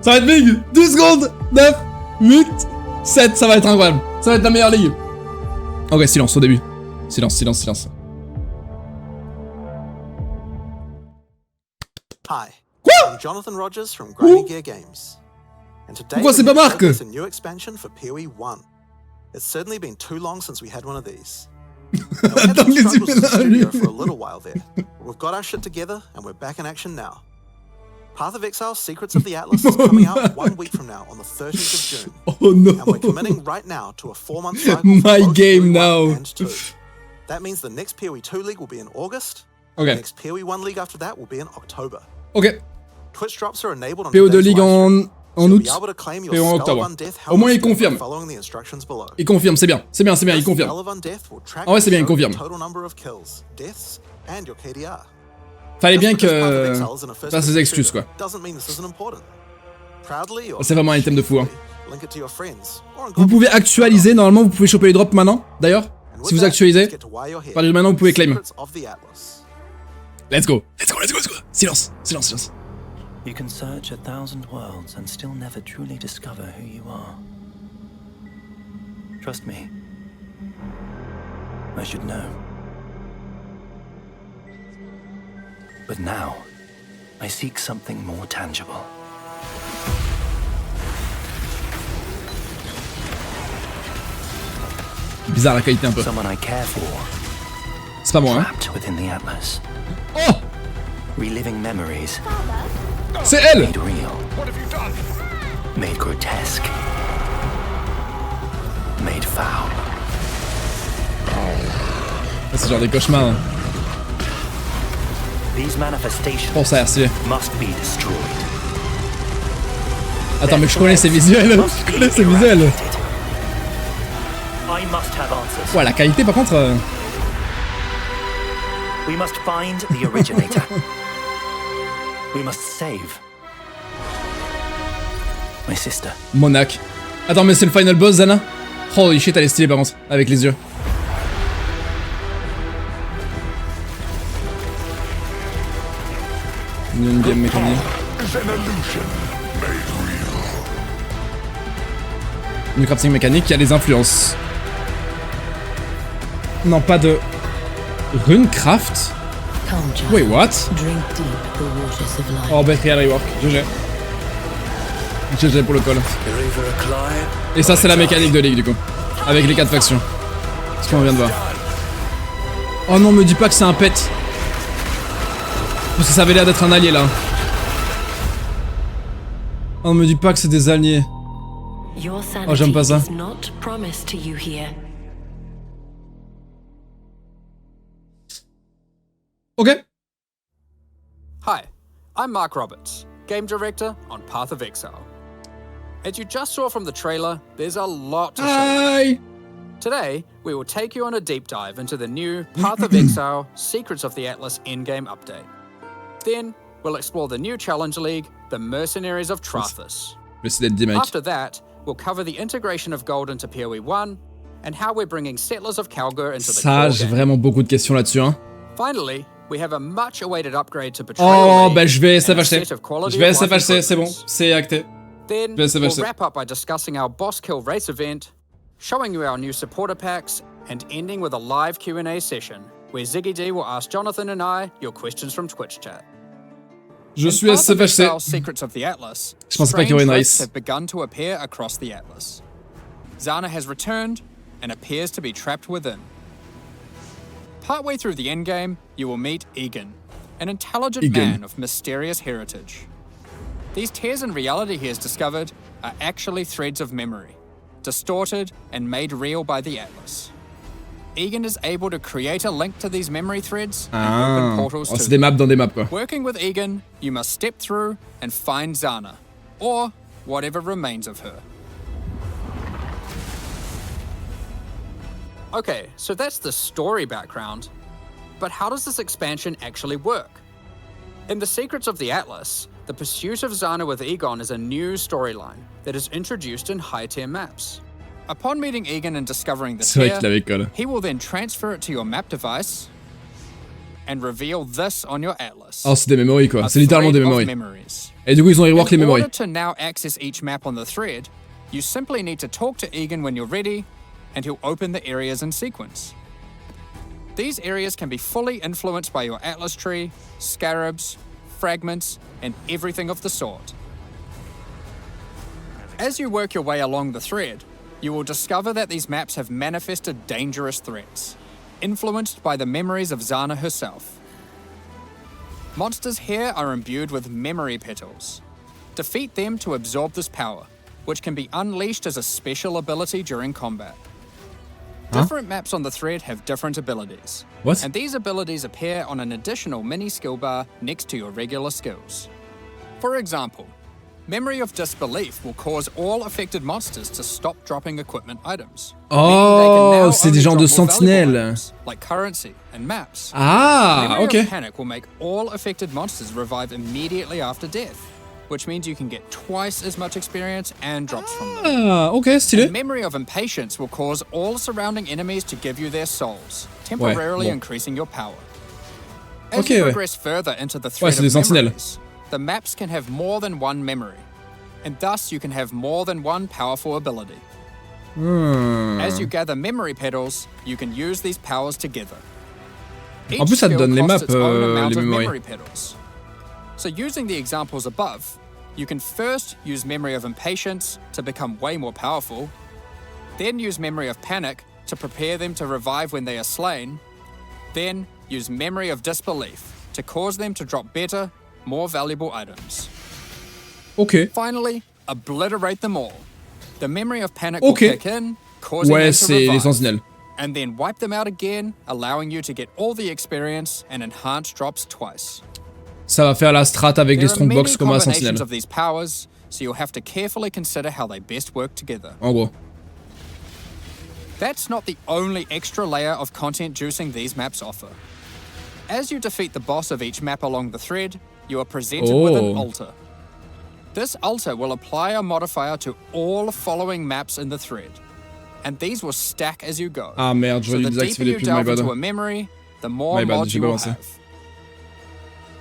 Ça va être big. 12 secondes. 9, 8, 7. Ça va être incroyable. Ça va être la meilleure ligue. Ok, silence au début. Silence, silence, silence. Hi, I'm Jonathan Rogers from Grimy Gear Games. And today Pourquoi c'est pas Marc? a new expansion for PoE 1. It's certainly been too long since we had one of these. Now, we had some struggles in the studio for a little while there. We've got our shit together and we're back in action now. Path of Exile Secrets of the Atlas is coming out 1 week from now on the 13th of June. Oh no. And we're committing right now to a 4-month cycle My for both game PoE 1 now. and 2. That means the next PoE 2 league will be in August. Okay. The next PoE 1 league after that will be in October. Ok. Twitch drops are enabled on PO2 League today's en août. so PO Et en octobre. Au moins il confirme. Il confirme, c'est bien. C'est bien, c'est bien, il confirme. En vrai c'est bien, il confirme. Fallait bien que fasse ses excuses quoi. C'est vraiment un item de fou hein. Vous pouvez actualiser, normalement vous pouvez choper les drops maintenant, d'ailleurs. Si vous actualisez, à partir de maintenant vous pouvez claim. Let's go, let's go, let's go, let's go. Silence, silence, silence. You can search 1,000 worlds and still never truly discover who you are. Trust me. I should know. But now, I seek something more tangible. Bizarre la qualité un peu. Someone I care for. C'est pas moi hein. Trapped within the Atlas. Oh! Reliving memories. C'est elle! Made real. Made grotesque. Made foul. C'est genre des cauchemars. Hein. These manifestations Oh, ça a l'air stylé. must be destroyed. Attends, mais je connais ces visuels. Je connais ces visuels. I must have answers. Ouais, la qualité par contre. We must find the originator. We must save my sister. Monac. Attends, mais c'est le final boss, Zana? Holy shit, elle est stylée par contre, avec les yeux. Une game mécanique. Une crafting mécanique qui a des influences. Non, pas de... Runecraft? Wait, what? Oh, Betrayal rework. GG. GG pour le call. Et ça, c'est la mécanique de Ligue, du coup. Avec les 4 factions. Ce qu'on vient de voir. Oh non, me dis pas que c'est un pet. Parce que ça avait l'air d'être un allié, là. Oh, me dis pas que c'est des alliés. Oh, j'aime pas ça. Ok. Hi, I'm Mark Roberts, Game Director on Path of Exile. As you just saw from the trailer, there's a lot to show. Hi. Today, we will take you on a deep dive into the new Path of Exile Secrets of the Atlas Endgame update. Then, we'll explore the new Challenge League, the Mercenaries of Trathus. After that, we'll cover the integration of gold into PoE 1 and how we're bringing Settlers of Kalgur into the core j'ai game. vraiment beaucoup de questions là-dessus, hein. Finally, we have a much-awaited upgrade to Betrayal. Oh, bah je vais SFHC. Je vais SFHC, c'est bon, c'est acté. Then, we'll wrap up by discussing our boss kill race event, showing you our new supporter packs, and ending with a live Q&A session, where Ziggy D will ask Jonathan and I your questions from Twitch chat. Je suis SFHC. Secrets of the Atlas, Je pensais pas qu'il y aurait une race. have begun to appear across the Atlas. Zana has returned and appears to be trapped within. Partway through the endgame, you will meet Egan, an intelligent man of mysterious heritage. These tears in reality he has discovered are actually threads of memory, distorted and made real by the Atlas. Egan is able to create a link to these memory threads and open portals to c'est des maps dans des maps quoi. Working with Egan, you must step through and find Zana, or whatever remains of her. Okay, so that's the story background, but how does this expansion actually work? In the Secrets of the Atlas, the pursuit of Zana with Egon is a new storyline that is introduced in high-tier maps. Upon meeting Egan and discovering the tier, he will then transfer it to your map device, and reveal this on your atlas. Oh, c'est des memories quoi. A C'est littéralement des thread of memories. memories. Et du coup, ils ont rework les In memories. order to now access each map on the thread, you simply need to talk to Egan when you're ready, and he'll open the areas in sequence. These areas can be fully influenced by your atlas tree, scarabs, fragments, and everything of the sort. As you work your way along the thread, you will discover that these maps have manifested dangerous threats, influenced by the memories of Zana herself. Monsters here are imbued with memory petals. Defeat them to absorb this power, which can be unleashed as a special ability during combat. Different maps on the thread have different abilities. What? And these abilities appear on an additional mini skill bar next to your regular skills. For example, Memory of Disbelief will cause all affected monsters to stop dropping equipment items. Oh, c'est des genres de sentinelles. Like currency and maps. Ah, Memory ok. of Panic will make all affected monsters revive immediately after death, which means you can get twice as much experience and drops from them. Ah, ok, stylé. And Memory of Impatience will cause all surrounding enemies to give you their souls, temporarily bon. increasing your power. As Ok, you ouais. progress further into the Ouais, thread c'est des of sentinelles. memories, the maps can have more than one memory, and thus you can have more than one powerful ability. As you gather memory petals, you can use these powers together. Each En plus, ça te skill donne les costs maps, its own amount les of memories. memory petals. So using the examples above, you can first use Memory of Impatience to become way more powerful, then use Memory of Panic to prepare them to revive when they are slain, then use Memory of Disbelief to cause them to drop better, more valuable items. Ok. Finally, obliterate them all. The Memory of Panic will Ok. kick in, causing Ouais, them to c'est les revive, sentinelles. and then wipe them out again, allowing you to get all the experience and enhanced drops twice. Ça va faire la strat avec des There are many strongbox comme à la combinations sentinelle. of these powers, so you'll have to carefully consider how they best work together. En gros. That's not the only extra layer of content juicing these maps offer. As you defeat the boss of each map along the thread, you are presented with an Oh. altar. This altar will apply a modifier to all following maps in the thread, and these will stack as you go. Ah merde, So j'aurais the dû désactiver deeper les you pubs, my delve bad. into a memory, the more My bad, mods j'ai you will balancé. have.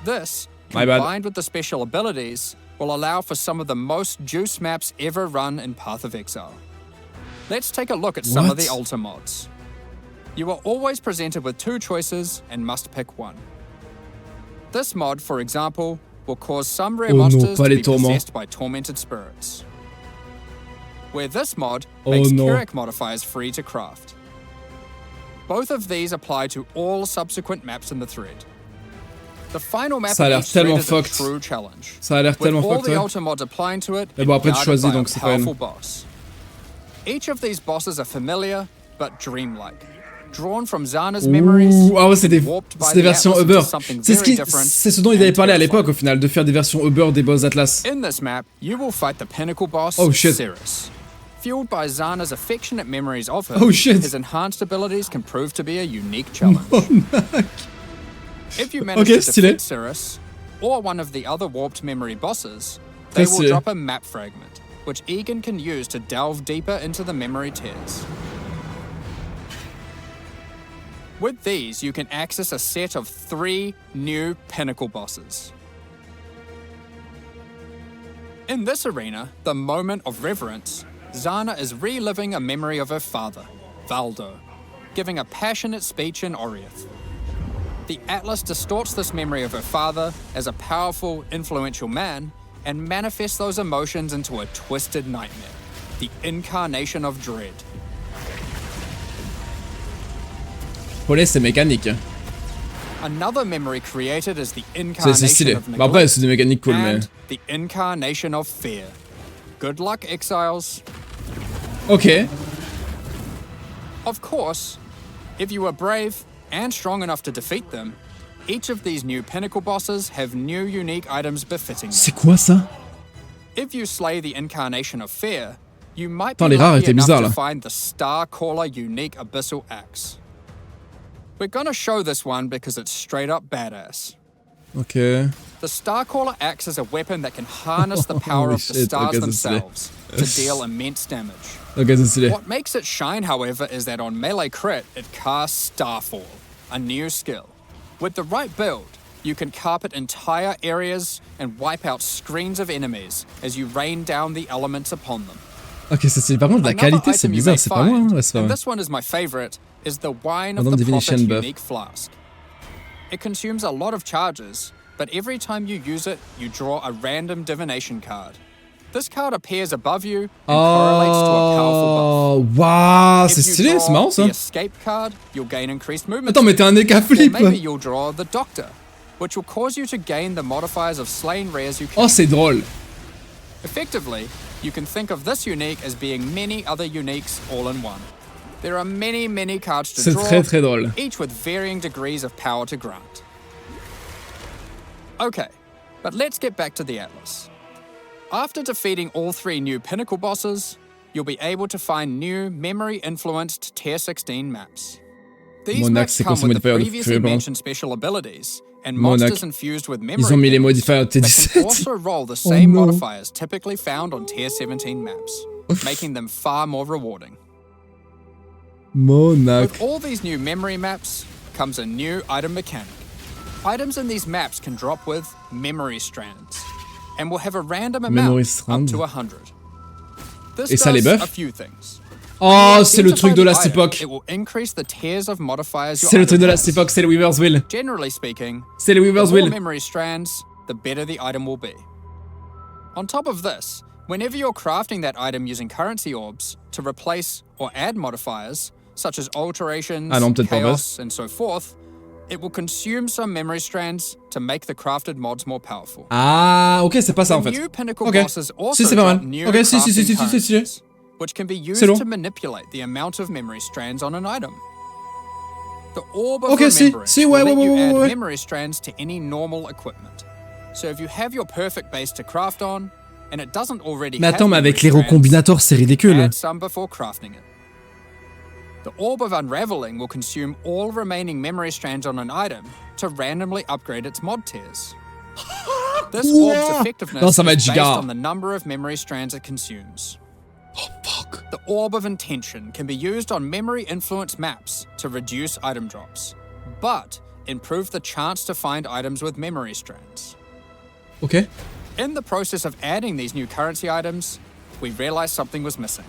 This, My bad. combined with the special abilities, will allow for some of the most juice maps ever run in Path of Exile. Let's take a look at some of the What? altar mods. You are always presented with two choices and must pick one. This mod, for example, will cause some rare Oh no, monsters pas to les be tourments. possessed by tormented spirits. Where this mod Oh makes no. Keurig modifiers free to craft. Both of these apply to all subsequent maps in the thread. The final map Ça a of l'air each thread tellement is a fucked. true challenge. Ça a l'air With tellement all fucked, the ouais. altar mods applying to it, Mais bon, après, tu and choisis, guarded by donc a c'est quand même- powerful boss. Each of these bosses are familiar but dreamlike, drawn from Zana's memories. Ouh, ah ouais, c'est des warped by c'est des the versions Atlas Uber. into something C'est very different ce dont ils avaient and parlé à terrifying. l'époque au final, de faire des versions Uber des boss Atlas. In this map, you will fight the pinnacle boss, Oh, shit. Cirrus. Fueled by Zana's affectionate memories of him, Oh, shit. his enhanced abilities can prove to be a unique challenge. If you manage Ok, to stylé. defeat Cirrus, or one of the other warped memory bosses, they Très will stylé. drop a map fragment, which Egan can use to delve deeper into the memory tears. With these, you can access a set of 3 new pinnacle bosses. In this arena, the Moment of Reverence, Zana is reliving a memory of her father, Valdo, giving a passionate speech in Oriath. The Atlas distorts this memory of her father as a powerful, influential man and manifests those emotions into a twisted nightmare, the incarnation of dread. Polé, c'est mécanique. Another memory created is the C'est incarnation stylé. of Bah après, neglect c'est des mécaniques cool, mais. and the incarnation of fear. Good luck, Exiles. Ok. Of course, if you are brave and strong enough to defeat them, each of these new pinnacle bosses have new unique items befitting them. C'est quoi ça? If you slay the incarnation of fear, you might Attends, be les rares lucky étaient enough bizarres, to là. find the Star Caller unique abyssal axe. We're gonna show this one because it's straight up badass. Ok. The Star Caller axe is a weapon that can harness the power Holy of the shit, stars okay, that's silly. themselves to deal immense damage. Ok, c'est stylé. What makes it shine, however, is that on melee crit, it casts Starfall, a new skill. With the right build, you can carpet entire areas and wipe out screens of enemies as you rain down the elements upon them. Ok, ça c'est par contre de la qualité, c'est bizarre, c'est pas moi, hein, c'est pas And vrai. this one is my favorite, is the Wine of Pardon, the divination Prophet buff. unique flask. It consumes a lot of charges, but every time you use it, you draw a random divination card. This card appears above you and correlates to a powerful buff. Oh, waouh, c'est If you stylé, c'est draw marrant ça. the escape card, you'll gain increased movement. Attends, mais t'es un éca Or flip. maybe you'll draw the Doctor, which will cause you to gain the modifiers of slain rares you can. Oh, c'est drôle. Effectively, you can think of this unique as being many other uniques all in one. There are many cards to C'est draw, très drôle. each with varying degrees of power to grant. Okay, but let's get back to the Atlas. After defeating all 3 new Pinnacle bosses, you'll be able to find new memory-influenced Tier 16 maps. These Monarch, maps c'est come quoi, with the modifier de previously faible, hein? mentioned special abilities and Monarch. monsters infused with memory Ils ont mis les cores modifiers that can T17. also roll the same no. modifiers typically found on Tier 17 maps, making them far more rewarding. Monarch. With all these new memory maps comes a new item mechanic. Items in these maps can drop with memory strands and will have a random amount Memory up strand. to 100. This Et ça les does buff? a few things. Oh, c'est le Identify truc de the la item, époque. It will increase the tiers of modifiers your C'est le truc item de la has. époque, c'est le Weaver's Will. Generally speaking, C'est le the Weaver's more Will. memory strands, the better the item will be. On top of this, whenever you're crafting that item using currency orbs to replace or add modifiers, such as alterations, Ah non, peut-être pas chaos, and so forth, it will consume some memory strands to make the crafted mods more powerful. Ah, ok, c'est pas ça en The fait. new pinnacle Ok. bosses also Si, c'est pas drop mal. new Ok, si, crafting si. currencies, which can be used C'est long. to manipulate the amount of memory strands on an item. The Orb of Ok, si, Remembrance si, will ouais, let you ouais, add ouais. memory strands to any normal equipment. So if you have your perfect base to craft on, and it doesn't already Mais have attends, mais memory avec les strands, recombinators, c'est ridicule. add some before crafting it. The Orb of Unraveling will consume all remaining memory strands on an item to randomly upgrade its mod tiers. This orb's Ouah. effectiveness Non, ça va is être based giga. on the number of memory strands it consumes. Oh, fuck. The Orb of Intention can be used on memory-influenced maps to reduce item drops, but improve the chance to find items with memory strands. Ok. In the process of adding these new currency items, we realized something was missing.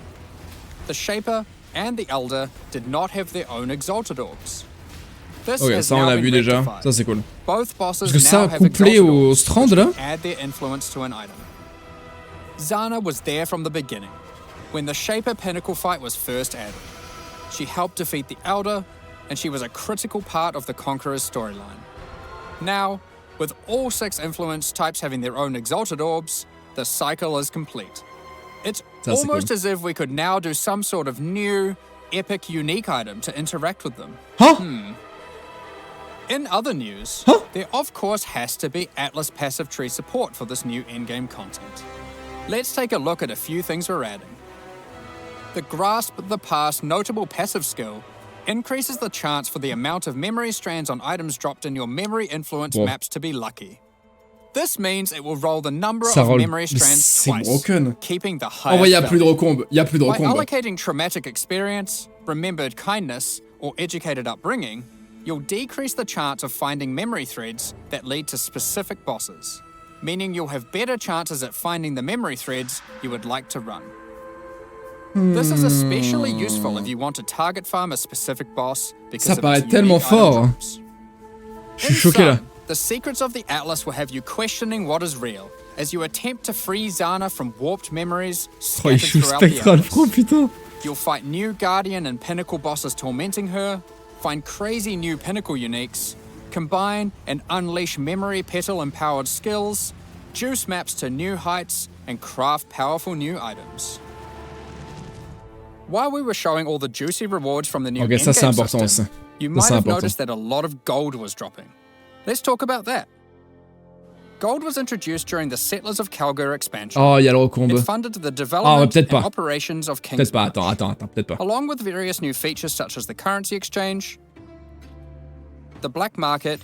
The Shaper and the Elder did not have their own Exalted Orbs. This Ok, has ça on now a been vu déjà. rectified. Ça c'est cool. Both bosses Parce que ça, now have couplé Exalted au Orbs, Strand, which là. can add their influence to an item. Zana was there from the beginning, when the Shaper Pinnacle fight was first added. She helped defeat the Elder, and she was a critical part of the Conqueror's storyline. Now, with all 6 influence types having their own Exalted Orbs, the cycle is complete. It's Ça, c'est almost cool. as if we could now do some sort of new, epic, unique item to interact with them. Huh? In other news, Huh? there of course has to be Atlas passive tree support for this new endgame content. Let's take a look at a few things we're adding. The Grasp the Past notable passive skill increases the chance for the amount of memory strands on items dropped in your memory influence Bon. maps to be lucky. This means it will roll the number Ça of roule. memory strands C'est twice, broken. keeping the En highest vrai, y a plus de value. recombe. Y a plus de By recombe. allocating traumatic experience, remembered kindness, or educated upbringing, you'll decrease the chance of finding memory threads that lead to specific bosses, meaning you'll have better chances at finding the memory threads you would like to run. This is especially useful if you want to target farm a specific boss because Ça of paraît its tellement unique item fort. drops. Je suis In choqué là. sum, the secrets of the Atlas will have you questioning what is real as you attempt to free Zana from warped memories Oh, il scattered joue throughout the Spectral Atlas. Pro, putain. You'll fight new Guardian and Pinnacle bosses tormenting her, find crazy new Pinnacle uniques, combine and unleash memory petal-empowered skills, juice maps to new heights, and craft powerful new items. While we were showing all the juicy rewards from the new Ok, ça c'est endgame important system, aussi. you Ça, might c'est have important. noticed that a lot of gold was dropping. Let's talk about that. Gold was introduced during the Settlers of Kalgur expansion. Oh, y a le recombe. It funded the development peut-être and pas. operations of King's Peut-être pas, March, attends, peut-être pas. along with various new features such as the currency exchange, the black market,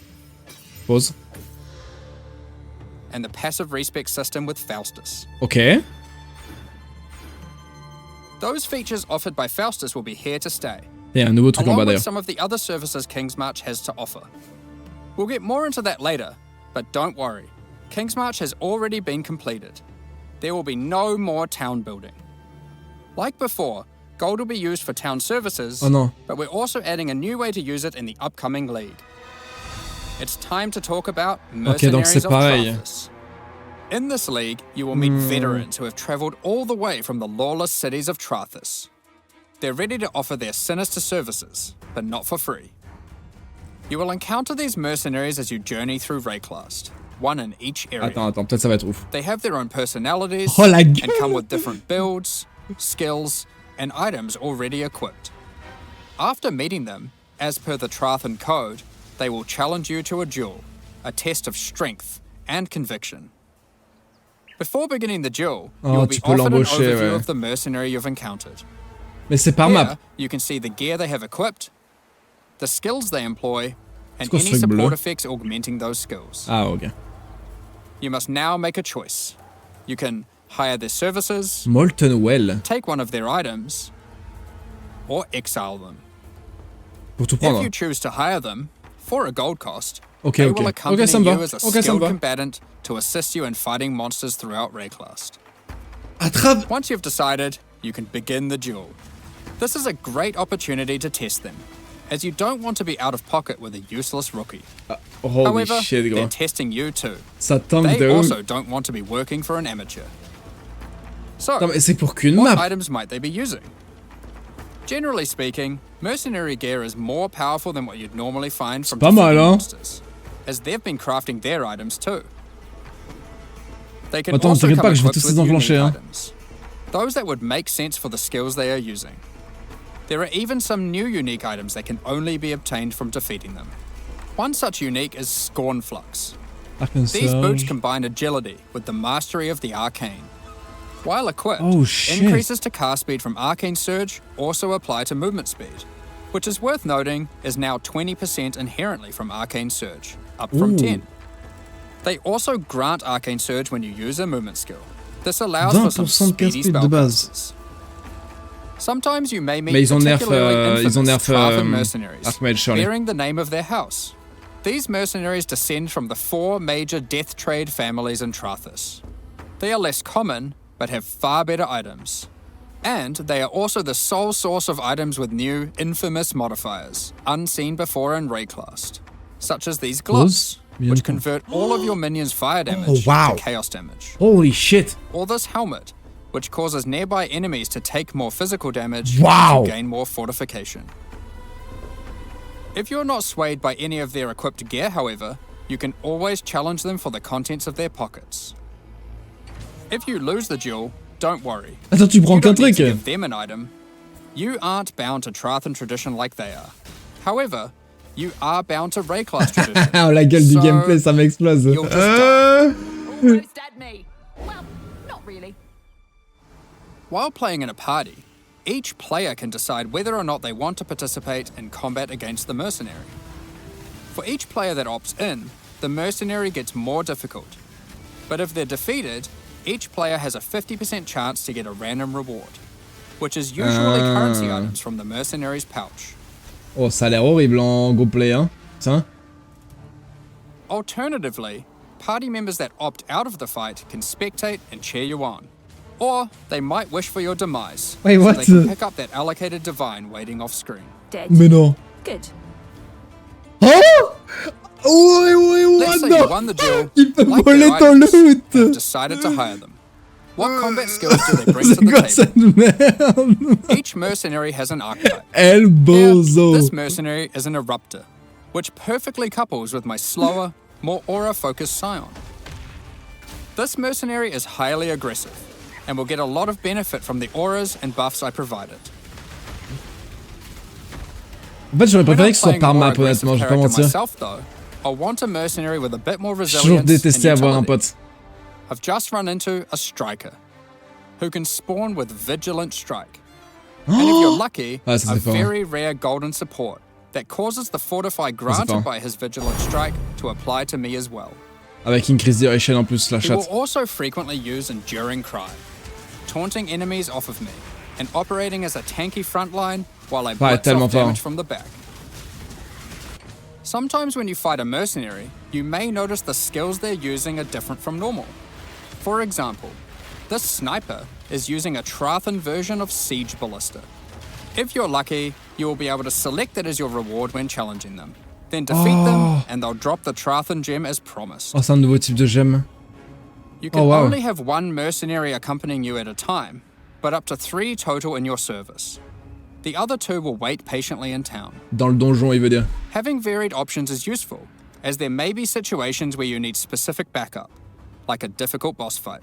Pause. and the passive respec system with Faustus. Ok. Those features offered by Faustus will be here to stay, Il y a un nouveau truc en along bas with d'ailleurs. some of the other services King's March has to offer. We'll get more into that later, but don't worry. King's March has already been completed. There will be no more town building. Like before, gold will be used for town services, but we're also adding a new way to use it in the upcoming league. It's time to talk about Mercenaries of Trathus. In this league, you will meet veterans who have traveled all the way from the lawless cities of Trathus. They're ready to offer their sinister services, but not for free. You will encounter these mercenaries as you journey through Rayclast, one in each area. Attends, peut-être ça va être ouf. They have their own personalities and come with different builds, skills, and items already equipped. After meeting them, as per the Trathan code, they will challenge you to a duel, a test of strength and conviction. Before beginning the duel, you will be offered an overview of the mercenary you've encountered. Mais c'est par map. You can see the gear they have equipped, the skills they employ, and any support effects augmenting those skills. Ah, ok. You must now make a choice. You can hire their services, Molten Well. take one of their items, or exile them. Pour tout If prendre. you choose to hire them, for a gold cost, Ok, they ok. will accompany Ok, ça me you va. as a Ok, ça me skilled va. combatant to assist you in fighting monsters throughout Rayclast. Attrape. Once you've decided, you can begin the duel. This is a great opportunity to test them, as you don't want to be out of pocket with a useless rookie. Holy However, shit, they're gros. testing you too. Ça tank They de ouf. also don't want to be working for an amateur. So, Non, mais c'est pour qu'une what map. items might they be using? Generally speaking, mercenary gear is more powerful than what you'd normally find from pas mal, defeating hein? monsters, as they've been crafting their items too. They can Attends, also t'inquiète come pas que je vais equipped tous les with unique enclencher, hein. items, those that would make sense for the skills they are using. There are even some new unique items that can only be obtained from defeating them. One such unique is Scornflux. These boots combine agility with the mastery of the arcane. While equipped, increases to cast speed from Arcane Surge also apply to movement speed, which is worth noting is now 20% inherently from Arcane Surge, up from 10. They also grant Arcane Surge when you use a movement skill. This allows for some speedy spellcasters. Sometimes you may meet particularly infamous Trathan mercenaries, bearing the name of their house. These mercenaries descend from the 4 major death trade families in Trathus. They are less common, but have far better items. And they are also the sole source of items with new, infamous modifiers, unseen before in Rayclast, such as these gloves, which convert all of your minions' fire damage to chaos damage. Holy shit. Or this helmet, which causes nearby enemies to take more physical damage and to gain more fortification. If you're not swayed by any of their equipped gear, however, you can always challenge them for the contents of their pockets. If you lose the duel, don't worry. Attends, tu prends qu'un truc. Give them an item. You aren't bound to Trathan tradition like they are. However, you are bound to Rayclast tradition. Oh, la gueule du gameplay, ça m'explose. Almost at me. Well, not really. While playing in a party, each player can decide whether or not they want to participate in combat against the mercenary. For each player that opts in, the mercenary gets more difficult. But if they're defeated, each player has a 50% chance to get a random reward, which is usually currency items from the mercenary's pouch. Oh, ça a l'air horrible en group play, hein. Ça. Alternatively, party members that opt out of the fight can spectate and cheer you on. Or they might wish for your demise, Wait, so what? they can pick up that allocated divine waiting off screen. Dead. Mais non. Good. Oh! Ouais, Let's say you won the duel, Il peut like voler their ton items, loot. and have decided to hire them. What combat skills do they bring to C'est quoi the cette table? merde? Each mercenary has an archetype. El Here, bozo. this mercenary is an eruptor, which perfectly couples with my slower, more aura-focused scion. This mercenary is highly aggressive, and will get a lot of benefit from the auras and buffs I provided. En fait, j'aurais When préféré I'm que ce soit playing par a more map, aggressive honnêtement, je vais pas character mentir. myself, though, I want a mercenary with a bit more J'ai toujours resilience détesté and avoir un utility. pote. I've just run into a striker, who can spawn with Vigilant Strike. And if you're lucky, Ah, ça, a c'est fort. very rare golden support that causes the Fortify granted fort. by his Vigilant Strike to apply to me as well. Avec Increase Duration en plus, la He will chatte. also frequently use Enduring Cry, taunting enemies off of me, and operating as a tanky frontline while I blitz tellement off fort. damage from the back. Sometimes when you fight a mercenary, you may notice the skills they're using are different from normal. For example, this sniper is using a Trathan version of Siege Ballista. If you're lucky, you will be able to select it as your reward when challenging them. Then defeat them, and they'll drop the Trathan gem as promised. Oh, c'est un nouveau type de gemme. You can only have one mercenary accompanying you at a time, but up to 3 total in your service. The other 2 will wait patiently in town. Dans le donjon, il veut dire. Having varied options is useful, as there may be situations where you need specific backup, like a difficult boss fight.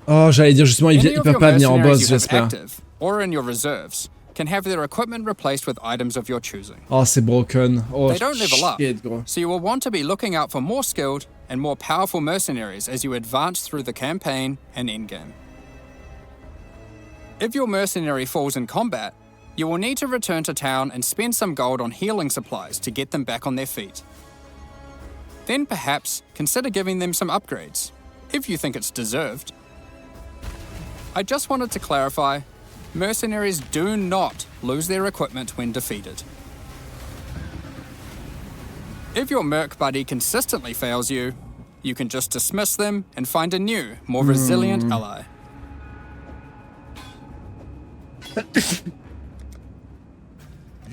Oh, j'allais dire justement, ils peuvent pas venir en boss, j'espère. Or in your reserves, can have their equipment replaced with items of your choosing. Oh, c'est broken. Oh, they don't level up, gros. so you will want to be looking out for more skilled and more powerful mercenaries as you advance through the campaign and endgame. If your mercenary falls in combat, you will need to return to town and spend some gold on healing supplies to get them back on their feet. Then perhaps consider giving them some upgrades, if you think it's deserved. I just wanted to clarify, mercenaries do not lose their equipment when defeated. If your merc buddy consistently fails you, you can just dismiss them and find a new, more resilient ally.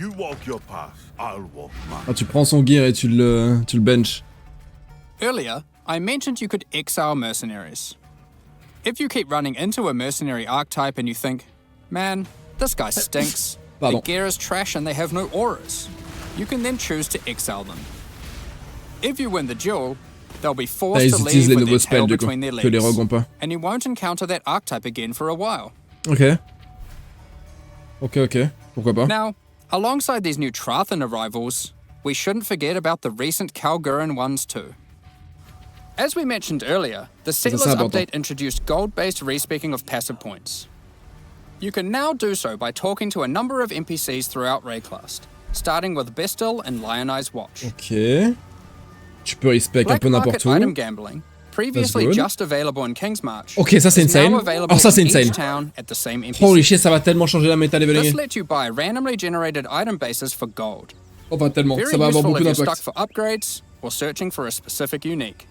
You walk your path, I'll walk mine. Ah, tu prends son gear et tu le bench. Earlier, I mentioned you could exile mercenaries. If you keep running into a mercenary archetype and you think, man, this guy stinks, their gear is trash and they have no auras, you can then choose to exile them. If you win the duel, they'll be forced to leave with their tail between their legs, and you won't encounter that archetype again for a while. Ok. Pourquoi pas? Now, alongside these new Trathan arrivals, we shouldn't forget about the recent Kalgurin ones too. As we mentioned earlier, the Settlers update introduced gold-based respeccing of passive points. You can now do so by talking to a number of NPCs throughout Rayclast, starting with Bestil and Lionized Watch. Ok. Tu peux respec un peu n'importe où. Item gambling, previously just available in Kingsmarch. Ok, ça c'est insane. Oh, ça c'est insane. Holy shit, ça va tellement changer la méta leveling. This lets you buy randomly generated item bases for gold. Oh, pas tellement. Ça va avoir beaucoup d'impact. Stuck for upgrades or searching for a specific unique.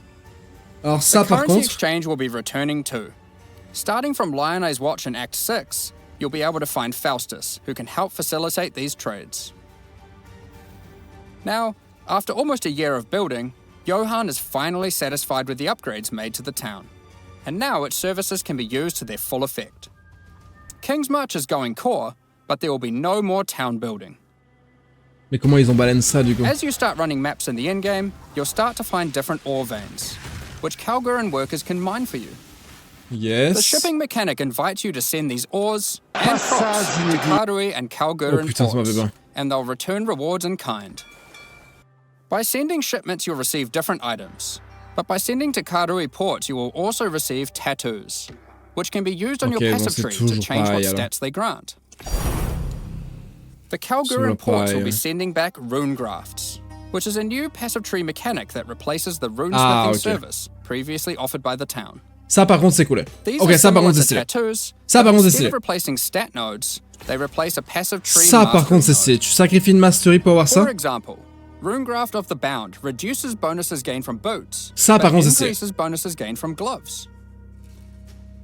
Alors ça, par contre, the currency exchange will be returning too. Starting from Lionized Watch in Act 6, you'll be able to find Faustus, who can help facilitate these trades. Now, after almost a year of building, Johan is finally satisfied with the upgrades made to the town, and now its services can be used to their full effect. Kingsmarch is going core, but there will be no more town building. Mais comment ils ont balancé ça du coup? As you start running maps in the endgame, you'll start to find different ore veins, which Kalgurin workers can mine for you. Yes. The shipping mechanic invites you to send these ores and props to Karui and Kalgurin ports, and they'll return rewards in kind. By sending shipments, you'll receive different items, but by sending to Karui ports, you will also receive tattoos, which can be used on your passive tree to change what stats they grant. The Kalgurin ports will be sending back rune grafts, which is a new passive tree mechanic that replaces the rune smithing service previously offered by the town. Ça par contre c'est cool. Ok, ça par contre c'est stylé. Ça par contre c'est stylé. Replacing stat nodes, they replace a passive tree. Ça par contre c'est stylé. Tu sacrifies une mastery pour avoir ça? For example, Runegraft of the Bound reduces bonuses gained from boots, ça par contre c'est stylé. Increases bonuses gained from gloves.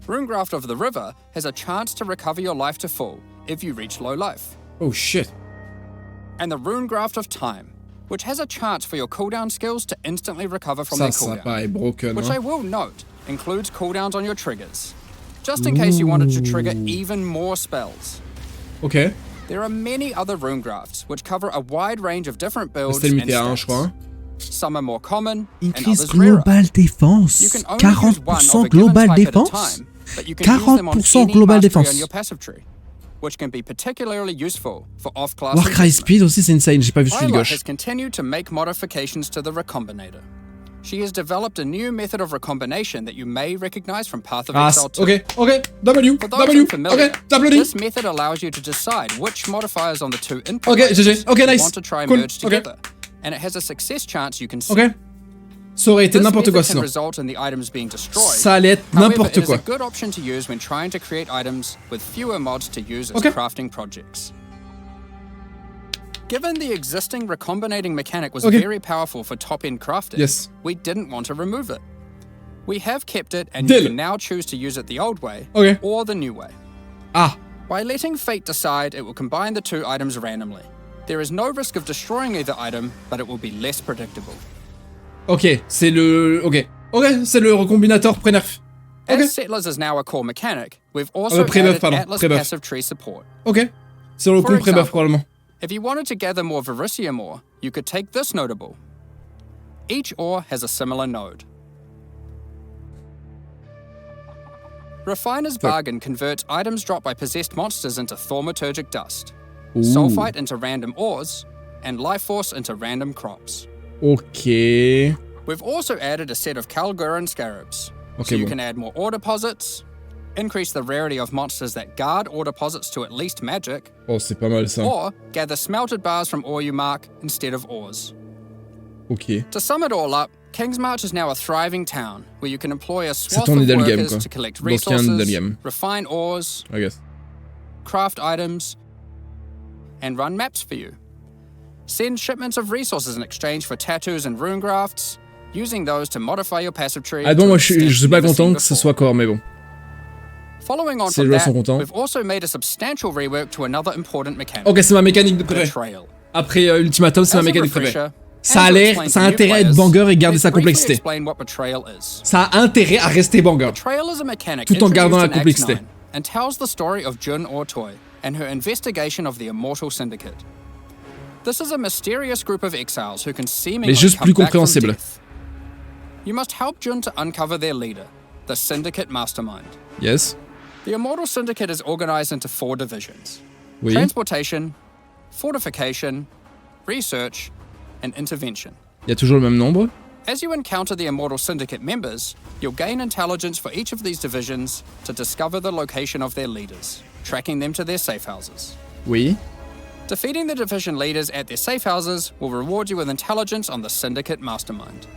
Runegraft of the River has a chance to recover your life to full if you reach low life. Oh shit. And the Runegraft of Time, which has a chance for your cooldown skills to instantly recover from their cooldown. Broken, which I will note includes cooldowns on your triggers, just in case you wanted to trigger even more spells. Okay. There are many other rune grafts which cover a wide range of different builds and stats. Some are more common and others rarer. Global défense. You can only use one of a global given type défense. at a time, but you can use them on any global mastery défense. on your passive tree, which can be particularly useful for off-class. Warcry Speed aussi c'est insane, j'ai pas vu celui de gauche. Has continued to make modifications to the Recombinator. She has developed a new method of recombination that you may recognize from Path of Exile 2. Okay, W, For those unfamiliar, W. This method allows you to decide which modifiers on the two input layers nice. you want to try and merge together, and it has a success chance you can see. Ok. Ça aurait été n'importe quoi sinon. Result in the items being destroyed. Ça allait être n'importe quoi. It is a good option to use when trying to create items with fewer mods to use as crafting projects. Given the existing recombinating mechanic was very powerful for top-end crafting, we didn't want to remove it. We have kept it, and you can now choose to use it the old way or the new way. Ah. By letting fate decide, it will combine the two items randomly. There is no risk of destroying either item, but it will be less predictable. Ok, c'est le... Ok, c'est le recombinator pré-nerf. As Settlers is now a core mechanic, we've also added Atlas passive tree support. Ok, c'est le recon pré-buff probablement. If you wanted to gather more Verisium ore, you could take this notable. Each ore has a similar node. Refiner's Bargain converts items dropped by possessed monsters into thaumaturgic dust, sulfite into random ores, and life force into random crops. Ok. We've also added a set of Kalguran scarabs, so you can add more ore deposits, increase the rarity of monsters that guard ore deposits to at least magic, Oh, c'est pas mal ça. or gather smelted bars from ore you mark instead of ores. Ok. To sum it all up, Kingsmarch is now a thriving town where you can employ a swath ton of idéal game, workers quoi. to collect Dans ce qu'il y a un idéal resources, game. refine ores, I guess. craft items, and run maps for you. Send shipments of resources in exchange for tattoos and rune grafts, using those to modify your passive tree. Ah bon, moi je suis pas content que ce soit core, mais bon. Following on from that, we've also made a substantial rework to another important mechanic. Ok, c'est ma mécanique de préférée. Betrayal. Après Ultimatum, c'est ma mécanique préférée. Ça a intérêt à être banger et garder sa complexité. Ça a intérêt à rester banger, tout en gardant la complexité. And tells the story of Jun Ortoy and her investigation of the Immortal Syndicate. This is a mysterious group of exiles who can seemingly come back from death. You must help Jun to uncover their leader, the Syndicate Mastermind. Yes. The Immortal Syndicate is organized into 4 divisions. Oui. Transportation, Fortification, Research, and Intervention. Il y a toujours le même nombre. As you encounter the Immortal Syndicate members, you'll gain intelligence for each of these divisions to discover the location of their leaders, tracking them to their safe houses. Oui. Defeating the division leaders at their safe houses will reward you with intelligence on the Syndicate Mastermind.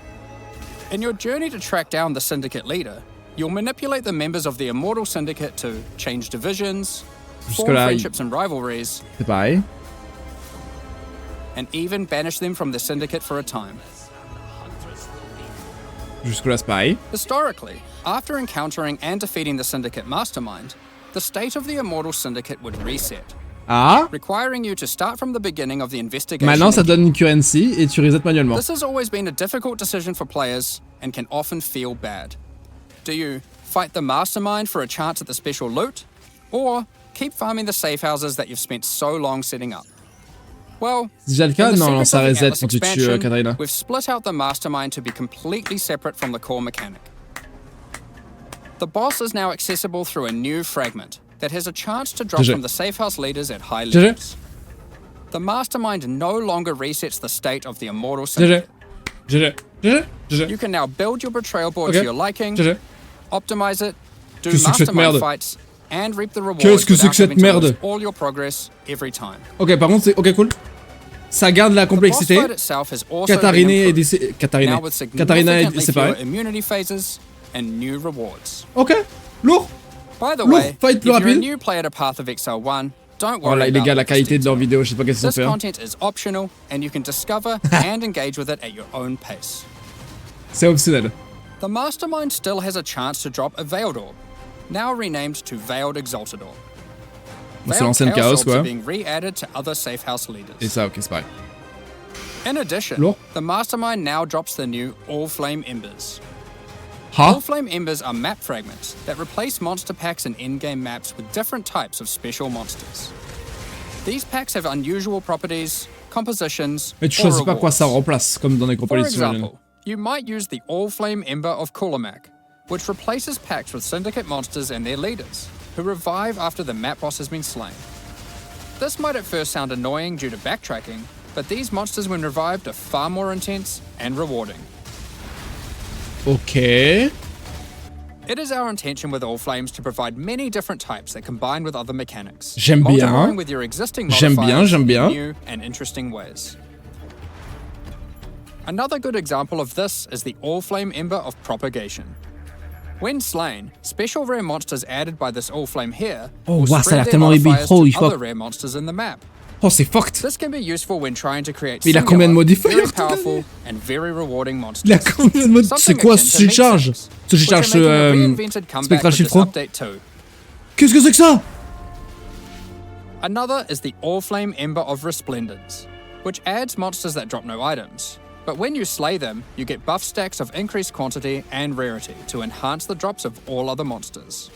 In your journey to track down the Syndicate leader, you'll manipulate the members of the Immortal Syndicate to change divisions, form friendships and rivalries, c'est pareil. And even banish them from the Syndicate for a time. Jusque-là, c'est pareil. Historically, after encountering and defeating the Syndicate Mastermind, the state of the Immortal Syndicate would reset, requiring you to start from the beginning of the investigation. Maintenant, ça donne une currency et tu reset manuellement. This has always been a difficult decision for players and can often feel bad. Do you fight the Mastermind for a chance at the special loot, or keep farming the safe houses that you've spent so long setting up? Well, déjà le cas, non, ça reset quand tu tues Katarina. We've split out the Mastermind to be completely separate from the core mechanic. The boss is now accessible through a new fragment that has a chance to drop from the safe house leaders at high levels. The Mastermind no longer resets the state of the Immortal Syndicate. You can now build your Betrayal board to your liking, optimize it, do Mastermind fights, and reap the rewards without having to lose all your progress every time. Ok, par contre, c'est ok, cool. Ça garde la complexité. Katarina est séparée. Immunity phases and new rewards. Ok, lourd. By the way, fight if plus you're a rapide. new player to Path of Exile 1, don't Oh worry là, les gars, about la qualité de leurs vidéos, je sais pas qu'est-ce qu'ils ont This fait. content is optional, and you can discover and engage with it at your own pace. C'est optionnel. The Mastermind still has a chance to drop a Veiled Orb, now renamed to Veiled Exalted Orb. C'est l'ancienne Chaos, quoi. Are being re-added to other safe house leaders. Et ça, ok, c'est pareil. In addition, Lourd. the Mastermind now drops the new All Flame Embers. Ha? All Flame Embers are map fragments that replace monster packs in in-game maps with different types of special monsters. These packs have unusual properties, compositions, Mais tu or choisis pas quoi rewards. ça remplace, comme dans For Necropolis. example, you might use the All Flame Ember of Kulamak, which replaces packs with Syndicate monsters and their leaders, who revive after the map boss has been slain. This might at first sound annoying due to backtracking, but these monsters when revived are far more intense and rewarding. Ok. It is our intention with All Flames to provide many different types that combine with other mechanics, J'aime bien. multiplying with your existing J'aime modifiers bien. in new and interesting ways. Another good example of this is the All Flame Ember of Propagation. When slain, special rare monsters added by this All Flame here will wow, ça a spread l'air their tellement modifiers trop to fort. other rare monsters in the map, Oh, c'est fucked. This can be useful when trying to create Mais il a combien de modifiers, very tout le powerful and very rewarding monsters. Il a combien de modes? C'est quoi ce charge? Ce charge, Spectral Shield Pro? Qu'est-ce que c'est que ça? Another is the All-Flame Ember of Resplendence, which adds monsters that drop no items. But when you slay them, you get buff stacks of increased quantity and rarity to enhance the drops of all other monsters.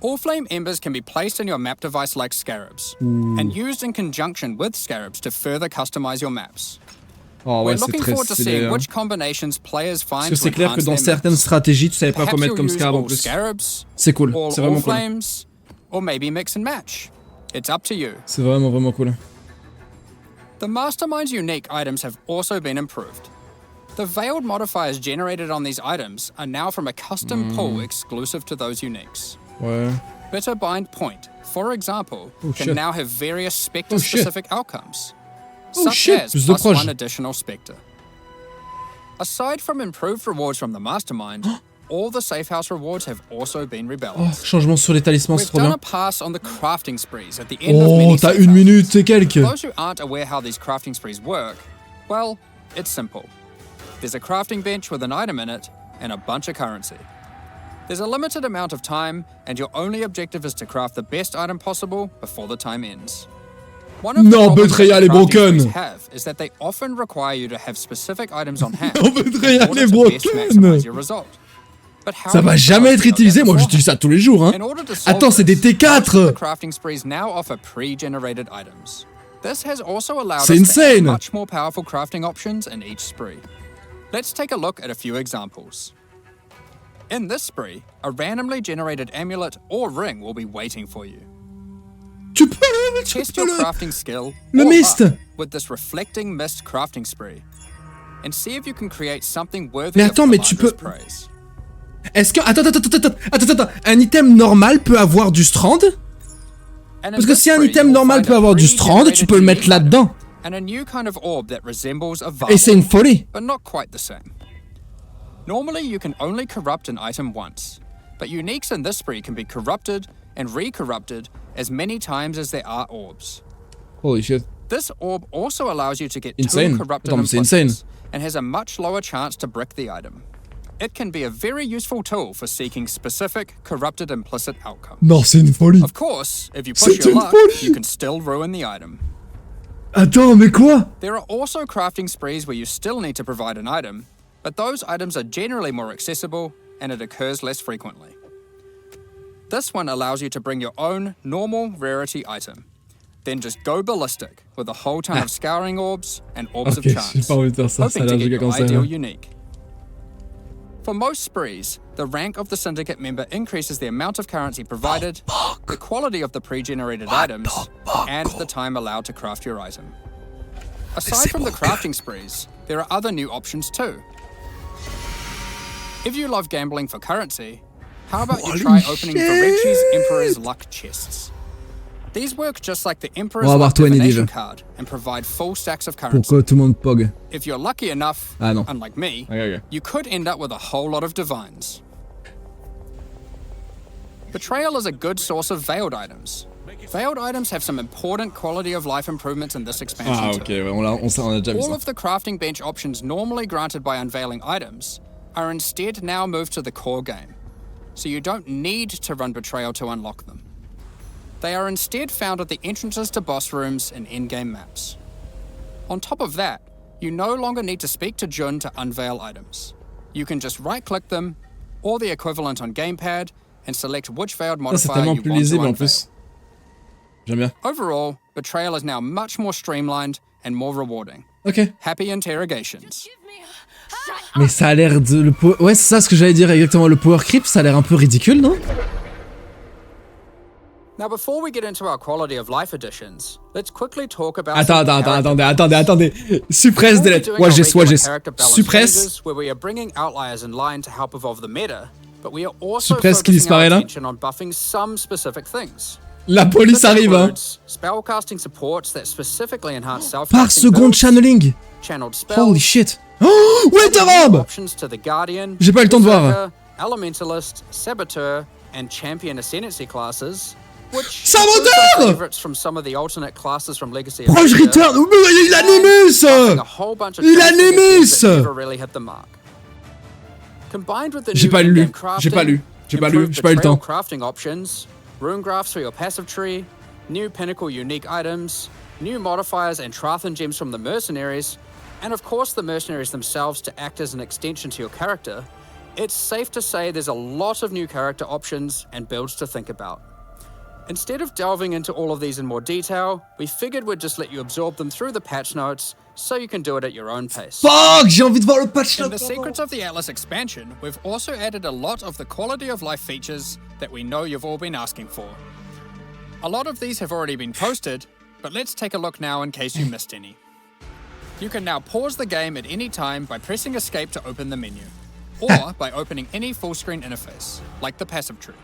All-Flame Embers can be placed in your map device like scarabs, and used in conjunction with scarabs to further customize your maps. Oh ouais, We're c'est looking très forward to stylé. seeing which combinations players find Parce que c'est to clair que enhance dans their certaines maps. stratégies, tu savais pas quoi Perhaps mettre you'll comme use scarab en all plus. scarabs, C'est cool, all c'est vraiment cool. All-Flames, or maybe mix and match. It's up to you. C'est vraiment cool. The Mastermind's unique items have also been improved. The veiled modifiers generated on these items are now from a custom pool exclusive to those uniques. Ouais. Bitter Bind Point, for example, can shit. now have various Spectre-specific outcomes, Oh such shit, as plus de plus proj. one additional Spectre. Aside from improved rewards from the Mastermind, all the Safe House rewards have also been Oh, rebalanced. changement sur les talismans, c'est We've trop done bien. a pass on the crafting sprees at the end of Oh, many t'as Safe une Houses. minute et quelques. For those who aren't aware how these crafting sprees work, well, it's simple. There's a crafting bench with an item in it, and a bunch of currency. There's a limited amount of time, and your only objective is to craft the best item possible before the time ends. One of the Non, problems Betrayal that est crafting broken. sprees have is that they often require you to have specific items on hand Non, Betrayal in order est to best broken. maximize your result. But how Ça do va you jamais know être that utilisé, moi beforehand? j'utilise ça tous les jours, hein. In order to solve Attends, c'est des this, most of T4. the crafting sprees now offer pre-generated items. This has also allowed us C'est to insane. have much more powerful crafting options in each spree. Let's take a look at a few examples. In this spree, a randomly generated amulet or ring will be waiting for you. Tu peux Test your crafting skill Le or mist. luck with this reflecting mist crafting spree, and see if you can create something worthy Mais attends, of mais tu Commander's peux- praise. Est-ce que... Attends. Un item normal peut avoir du strand? And in Parce que this si un spree, item you'll normal find peut a avoir du strand, tu pre-generated peux le mettre unique item, là-dedans. and a new kind of orb that resembles a Et c'est vase, une folie. but not quite the same. Normally, you can only corrupt an item once, but uniques in this spree can be corrupted and re-corrupted as many times as there are orbs. Holy shit. This orb also allows you to get Insane. 2 corrupted Attends, mais c'est insane. implicits and has a much lower chance to brick the item. It can be a very useful tool for seeking specific corrupted implicit outcomes. Non, c'est une folie. Of course, if you push C'est your une luck, folie. you can still ruin the item. Attends, mais quoi? There are also crafting sprees where you still need to provide an item, but those items are generally more accessible and it occurs less frequently. This one allows you to bring your own normal rarity item. Then just go ballistic with a whole ton of scouring orbs and orbs Ok, of j'ai chance, pas envie de faire ça, ça a hoping l'air to de get comme your ça. ideal unique. For most sprees, the rank of the syndicate member increases the amount of currency provided, the quality of the pre-generated items, and the time allowed to craft your item. Aside from the crafting sprees, there are other new options too. If you love gambling for currency, how about you try opening Varechi's Emperor's Luck chests? These work just like the Emperor's On va Luck avoir 20 divination déjà. card and provide full stacks of currency. Pourquoi tout le monde pog? If you're lucky enough, Ah, non. unlike me, Ok. you could end up with a whole lot of divines. Betrayal is a good source of veiled items. Veiled items have some important quality of life improvements in this expansion Ah, too. ok, ouais, on a déjà vu All ça. of the crafting bench options normally granted by unveiling items are instead now moved to the core game, so you don't need to run Betrayal to unlock them. They are instead found at the entrances to boss rooms and endgame maps. On top of that, you no longer need to speak to Jun to unveil items. You can just right-click them, or the equivalent on gamepad, and select which veiled Ça, c'est modifier tellement you plus want to lisible en unveil. plus. J'aime bien. Overall, Betrayal is now much more streamlined and more rewarding. Ok. Happy interrogations. Mais ça a l'air de... Ouais, c'est ça ce que j'allais dire exactement. Le power creep, ça a l'air un peu ridicule, non? Now, before we get into our quality of life additions, let's quickly talk about. Attendez. Suppresse, delete. Suppresse. Where we are bringing outliers in line to help evolve the meta, but we are also Suppresse qui focusing our disparaît là. attention on buffing some specific things. La police This arrive, hein. includes spellcasting supports that specifically enhance Par self-casting seconde builds, channeling. channeled spells, Holy shit. Oh, wait, Arab. options to the Guardian, J'ai pas eu le temps de voir. Berserker, Elementalist, Saboteur, and Champion Ascendancy classes, which Saboteur! favorites from some of the alternate classes from Legacy. Proche Return. Il a Nemesis. A whole bunch of Il a crafting games that Nemesis. never really hit the mark. Combined with the J'ai new pas lu. in-game crafting, J'ai pas lu le improved temps. Betrayal crafting options, rune graphs for your passive tree, new pinnacle unique items, new modifiers and Trathan gems from the Mercenaries, and of course the Mercenaries themselves to act as an extension to your character, it's safe to say there's a lot of new character options and builds to think about. Instead of delving into all of these in more detail, we figured we'd just let you absorb them through the patch notes so you can do it at your own pace. Fuck, j'ai envie de voir le patch In note. the Secrets of the Atlas expansion, we've also added a lot of the quality of life features that we know you've all been asking for. A lot of these have already been posted, but let's take a look now in case you missed any. You can now pause the game at any time by pressing escape to open the menu, or by opening any full-screen interface, like the passive tree.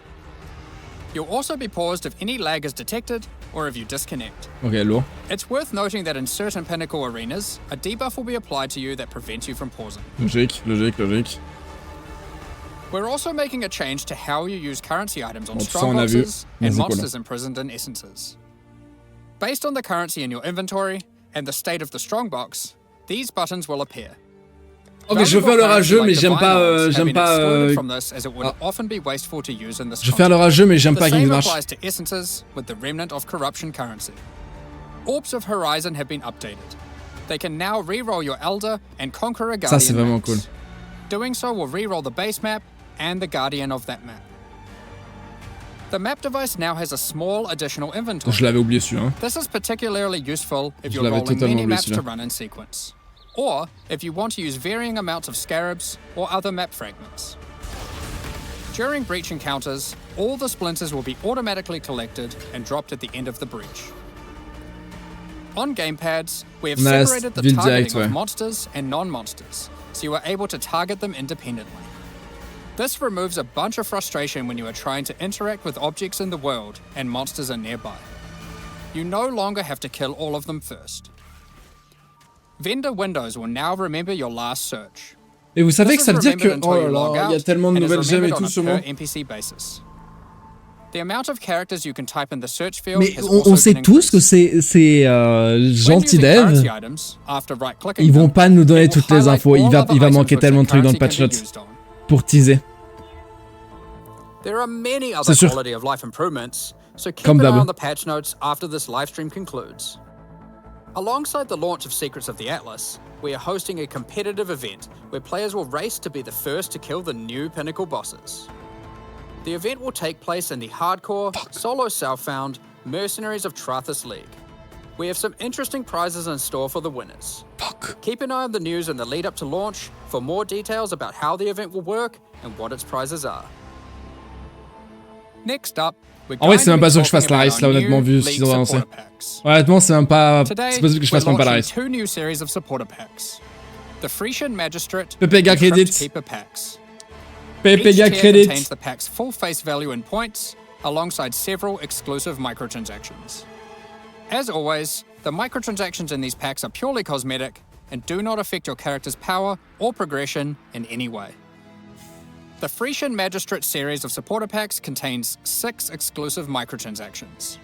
You'll also be paused if any lag is detected, or if you disconnect. Ok, lourd. It's worth noting that in certain pinnacle arenas, a debuff will be applied to you that prevents you from pausing. Logique, logique, logique. We're also making a change to how you use currency items on Bon, ça, strong on a vu. boxes Mais and c'est cool, monsters imprisoned in essences. Based on the currency in your inventory and the state of the strongbox, these buttons will appear. Ok, je veux faire le rageux, mais j'aime pas. Je vais faire le rageux, mais j'aime pas The same King Rush. applies to essences with the remnant of corruption currency. Orbs of Horizon have been updated. They can now re-roll your Elder and Conqueror Guardian Ça, c'est vraiment maps. cool. Doing so will re-roll the base map and the Guardian of that map. The map device now has a small additional inventory. Je l'avais oublié celui-là. This is particularly useful if Je you're l'avais rolling totalement many oublié, maps to celui-là. run in sequence, or if you want to use varying amounts of scarabs or other map fragments. During breach encounters, all the splinters will be automatically collected and dropped at the end of the breach. On gamepads, we have Nice. separated the Ville targeting direct, ouais. of monsters and non-monsters, so you are able to target them independently. This removes a bunch of frustration when you are trying to interact with objects in the world and monsters are nearby. You no longer have to kill all of them first. Vendor windows will now remember your last search. Et vous savez This que ça is veut dire que. remembered until Oh you là log là, il y a out tellement de and is nouvelles gemmes et remembered tout on sur a moi. per NPC basis. The amount of characters you can type in the search field Mais has on also sait been tous que increased. ces When gentils using devs, currency items, after right-clicking ils vont them, pas nous donner it will toutes les highlight infos. Il all va other items manquer which tellement de that trucs dans le currency patch can be notes used on. pour teaser. There are many other C'est sûr. quality of life improvements, so keep Comme an eye d'hab. on the patch notes after this livestream concludes. Alongside the launch of Secrets of the Atlas, we are hosting a competitive event where players will race to be the first to kill the new pinnacle bosses. The event will take place in the hardcore, solo self-found Mercenaries of Trathus League. We have some interesting prizes in store for the winners. Fuck. Keep an eye on the news in the lead up to launch for more details about how the event will work and what its prizes are. Next up, we're En vrai, going c'est to même be pas sûr que je talking fasse la about race our là, honnêtement, new vu ce League qu'ils ont annoncé. supporter packs. Honnêtement, c'est même pas. Today, C'est possible que je we're fasse même pas la launching race. two new series of supporter packs. The Frisian Magistrate PPG and credits. Crypt Keeper packs. PPG Each tier credit. contains the pack's full face value in points, alongside several exclusive microtransactions. As always, the microtransactions in these packs are purely cosmetic and do not affect your character's power or progression in any way. The Frisian Magistrate series of supporter packs contains 6 exclusive microtransactions.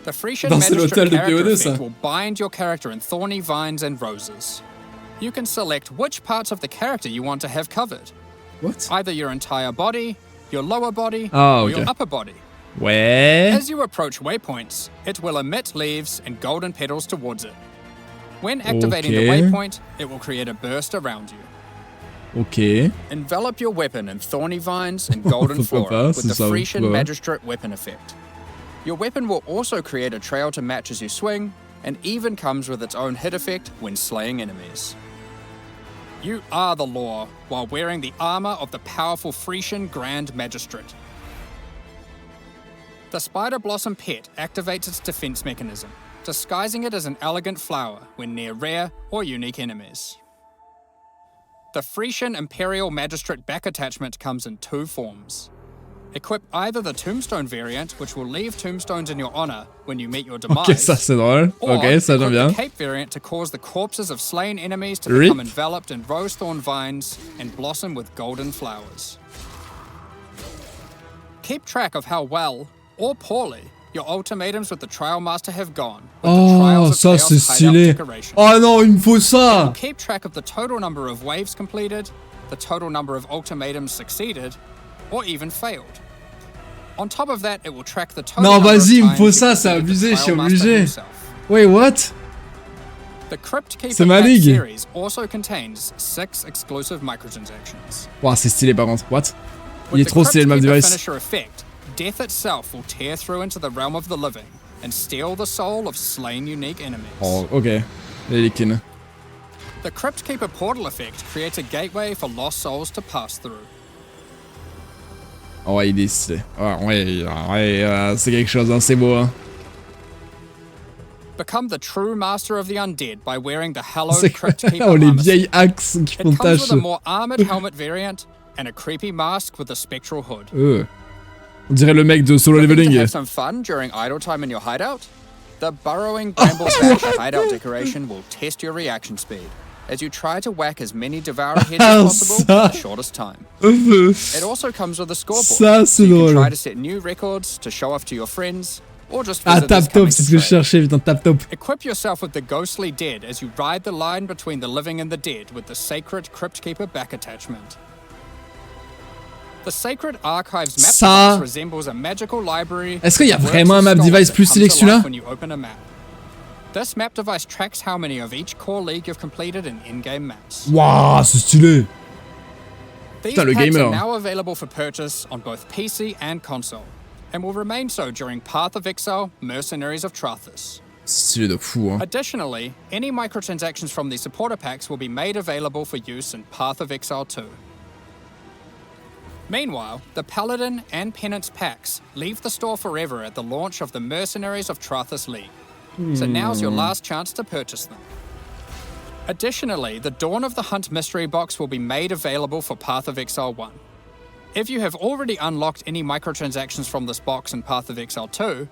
The Frisian Non, c'est Magistrate l'hôtel de character PO2, effect ça. will bind your character in thorny vines and roses. You can select which parts of the character you want to have covered. What? Either your entire body, your lower body, Ah, or ok. your upper body. Ouais. As you approach waypoints, it will emit leaves and golden petals towards it. When activating the Okay. waypoint, it will create a burst around you. Ok. Envelop your weapon in thorny vines and golden Pourquoi flora pas, with c'est the ça, Frisian ouais. Magistrate weapon effect. Your weapon will also create a trail to match as you swing, and even comes with its own hit effect when slaying enemies. You are the law while wearing the armor of the powerful Frisian Grand Magistrate. The Spider Blossom pet activates its defense mechanism, disguising it as an elegant flower when near rare or unique enemies. The Frisian Imperial Magistrate back attachment comes in 2 forms. Equip either the Tombstone variant, which will leave tombstones in your honor when you meet your demise, Ok, ça c'est drôle. or Ok, ça j'aime equip bien. the Cape variant to cause the corpses of slain enemies to Rip. become enveloped in rose-thorn vines and blossom with golden flowers. Keep track of how well or poorly, your ultimatums with the Trial Master have gone. Oh, ça c'est stylé. Oh non, il me faut ça. Keep track of the total number of waves completed, the total number of ultimatums succeeded, or even failed. On top of that, it will track the total Non, number of vas-y, il me times faut you ça, c'est completed the abusé, je suis Trial Master obligé. himself. Wait, what? The Crypt Keeper C'est ma Pack ligue. series also contains 6 exclusive microtransactions. Wow, c'est stylé par contre. What? Il With est the trop stylé le map Crypt Keeper device. finisher effect, death itself will tear through into the realm of the living and steal the soul of slain unique enemies. Oh, ok. Les liquines. The Crypt Keeper portal effect creates a gateway for lost souls to pass through. Oh, ouais, il est stylé. Oh, ouais, c'est quelque chose, hein, c'est beau, hein. Become the true master of the undead by wearing the hallowed C'est Crypt Keeper oh, les armor. vieilles axes qui font It comes tache. with a more armored helmet variant and a creepy mask with a spectral hood. On dirait le mec de Solo Looking to Leveling. have some fun during idle time in your hideout? The burrowing bramble bash hideout decoration will test your reaction speed as you try to whack as many devourer heads as possible in the shortest time. It also comes with a scoreboard, Ça, so c'est you can drôle. try to set new records to show off to your friends, or just Ah, visitors tap top, coming c'est to ce que je trade. cherchais, putain, tap top. Equip yourself with the ghostly dead as you ride the line between the living and the dead with the sacred Crypt Keeper back attachment. The Sacred Archives map Ça... device resembles a magical library. Est-ce qu'il y a with vraiment un works map of device scrolls plus that stylé que come to life celui-là? when you open a map. This map device tracks how many of each core league you've completed in in-game maps. Waouh, c'est stylé. These Putain, le packs gamer. are now available for purchase on both PC and console, and will remain so during Path of Exile, Mercenaries of Trathus. C'est stylé de fou, hein. Additionally, any microtransactions from these supporter packs will be made available for use in Path of Exile 2. Meanwhile, the Paladin and Penance packs leave the store forever at the launch of the Mercenaries of Trathus League, so now's your last chance to purchase them. Additionally, the Dawn of the Hunt mystery box will be made available for Path of Exile 1. If you have already unlocked any microtransactions from this box in Path of Exile 2,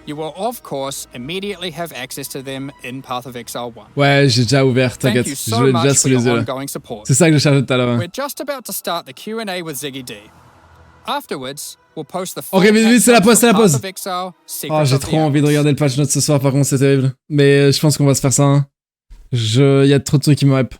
you will of course immediately have access to them in Path of Exile 1. Ouais, j'ai déjà ouvert, Thank t'inquiète. you Je so l'ai déjà much sous for les your yeux là. ongoing support. C'est ça que je cherchais tout à l'heure. We're just about to start the Q&A with Ziggy D. Afterwards, we'll post the full Ok, vite, vite, c'est la pause, c'est la Path pause. of Exile, Secrets Oh, j'ai of the trop envie de Atlas. regarder le patch note ce soir, par contre, c'est terrible. Mais je pense qu'on va se faire ça, hein. Il y a trop de trucs qui me hype.